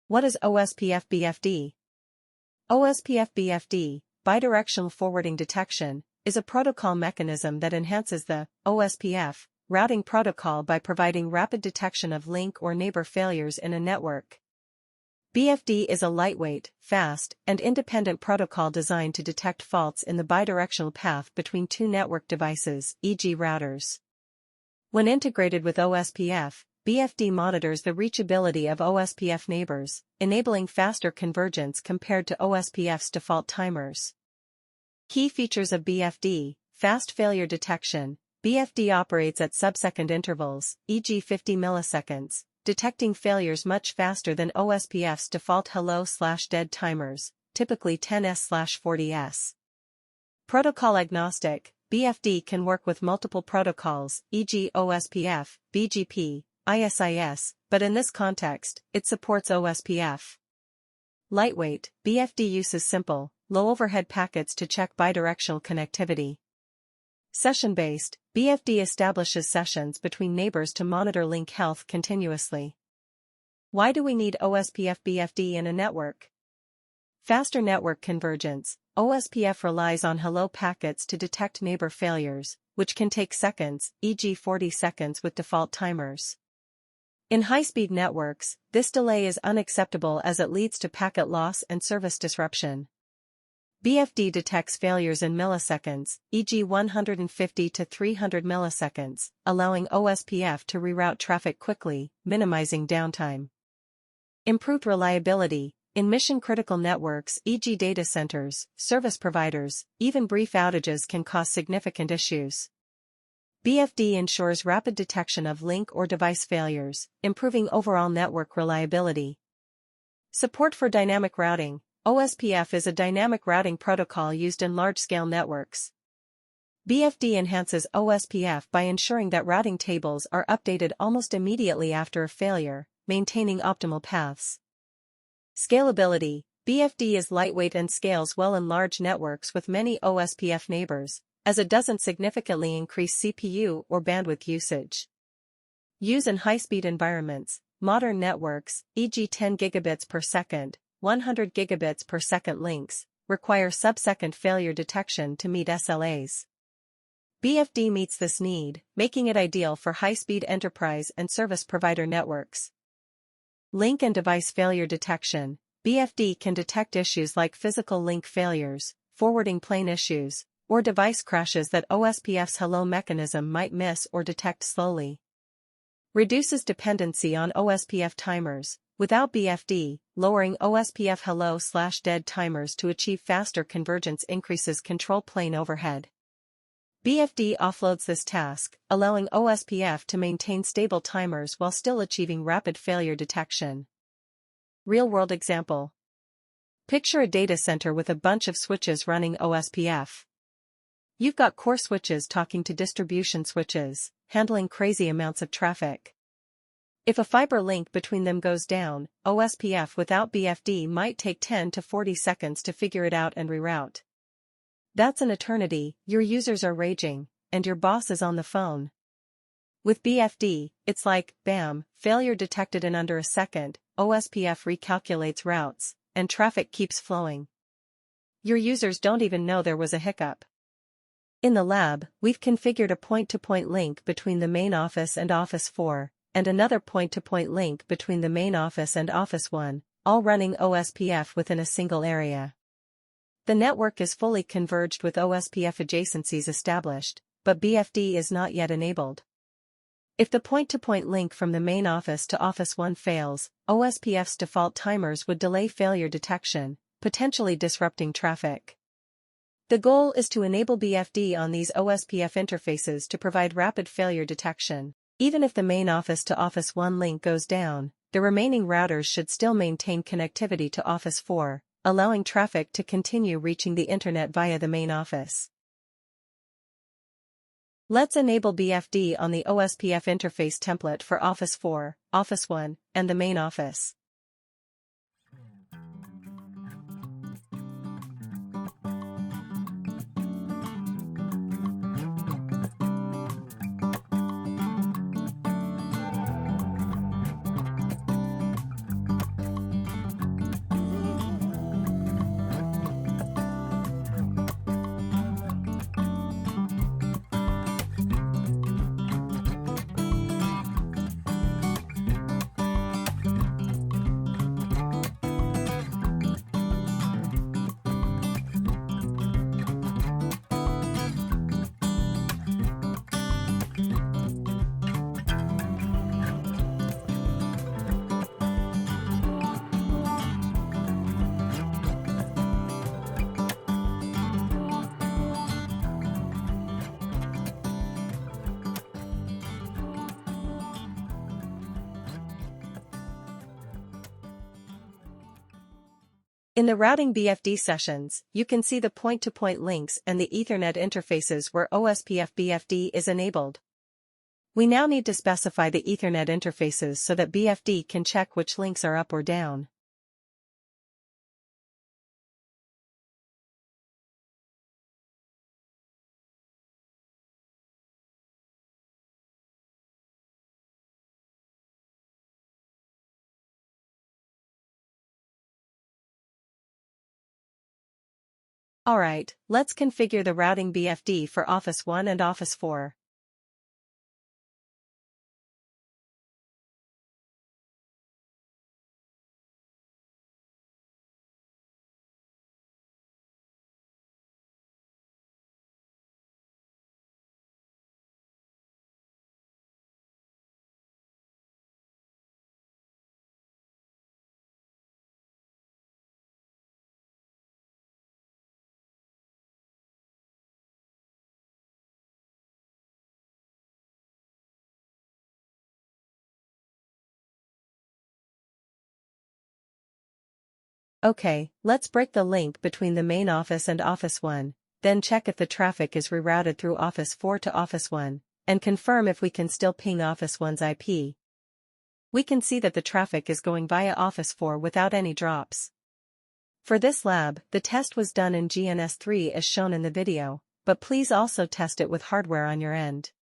What is OSPF BFD? OSPF BFD, bidirectional forwarding detection, is a protocol mechanism that enhances the OSPF routing protocol by providing rapid detection of link or neighbor failures in a network. BFD is a lightweight, fast, and independent protocol designed to detect faults in the bidirectional path between two network devices, e.g. routers. When integrated with OSPF, BFD monitors the reachability of OSPF neighbors, enabling faster convergence compared to OSPF's default timers. Key features of BFD: fast failure detection. BFD operates at sub-second intervals, e.g. 50 milliseconds, detecting failures much faster than OSPF's default hello/dead timers, typically 10s/40s. Protocol agnostic. BFD can work with multiple protocols, e.g. OSPF, BGP, ISIS, but in this context, it supports OSPF. Lightweight. BFD uses simple, low-overhead packets to check bidirectional connectivity. Session-based. BFD establishes sessions between neighbors to monitor link health continuously. Why do we need OSPF BFD in a network? Faster network convergence. OSPF relies on hello packets to detect neighbor failures, which can take seconds, e.g. 40 seconds with default timers. In high-speed networks, this delay is unacceptable as it leads to packet loss and service disruption. BFD detects failures in milliseconds, e.g. 150 to 300 milliseconds, allowing OSPF to reroute traffic quickly, minimizing downtime. Improved reliability. In mission-critical networks, e.g. data centers, service providers, even brief outages can cause significant issues. BFD ensures rapid detection of link or device failures, improving overall network reliability. Support for dynamic routing. OSPF is a dynamic routing protocol used in large-scale networks. BFD enhances OSPF by ensuring that routing tables are updated almost immediately after a failure, maintaining optimal paths. Scalability. BFD is lightweight and scales well in large networks with many OSPF neighbors, as it doesn't significantly increase CPU or bandwidth usage. Use in high-speed environments. Modern networks, e.g. 10 gigabits per second, 100 gigabits per second links, require sub-second failure detection to meet SLAs. BFD meets this need, making it ideal for high-speed enterprise and service provider networks. Link and device failure detection. BFD can detect issues like physical link failures, forwarding plane issues, or device crashes that OSPF's hello mechanism might miss or detect slowly. Reduces dependency on OSPF timers. Without BFD, lowering OSPF hello/dead timers to achieve faster convergence increases control plane overhead. BFD offloads this task, allowing OSPF to maintain stable timers while still achieving rapid failure detection. Real-world example. Picture a data center with a bunch of switches running OSPF. You've got core switches talking to distribution switches, handling crazy amounts of traffic. If a fiber link between them goes down, OSPF without BFD might take 10 to 40 seconds to figure it out and reroute. That's an eternity. Your users are raging, and your boss is on the phone. With BFD, it's like, bam, failure detected in under a second, OSPF recalculates routes, and traffic keeps flowing. Your users don't even know there was a hiccup. In the lab, we've configured a point-to-point link between the main office and Office 4, and another point-to-point link between the main office and Office 1, all running OSPF within a single area. The network is fully converged with OSPF adjacencies established, but BFD is not yet enabled. If the point-to-point link from the main office to Office 1 fails, OSPF's default timers would delay failure detection, potentially disrupting traffic. The goal is to enable BFD on these OSPF interfaces to provide rapid failure detection. Even if the main office to Office 1 link goes down, the remaining routers should still maintain connectivity to Office 4, allowing traffic to continue reaching the internet via the main office. Let's enable BFD on the OSPF interface template for Office 4, Office 1, and the main office. In the routing BFD sessions, you can see the point-to-point links and the Ethernet interfaces where OSPF BFD is enabled. We now need to specify the Ethernet interfaces so that BFD can check which links are up or down. Alright, let's configure the routing BFD for Office 1 and Office 4. Okay, let's break the link between the main office and Office 1, then check if the traffic is rerouted through Office 4 to Office 1, and confirm if we can still ping Office 1's IP. We can see that the traffic is going via Office 4 without any drops. For this lab, the test was done in GNS3 as shown in the video, but please also test it with hardware on your end.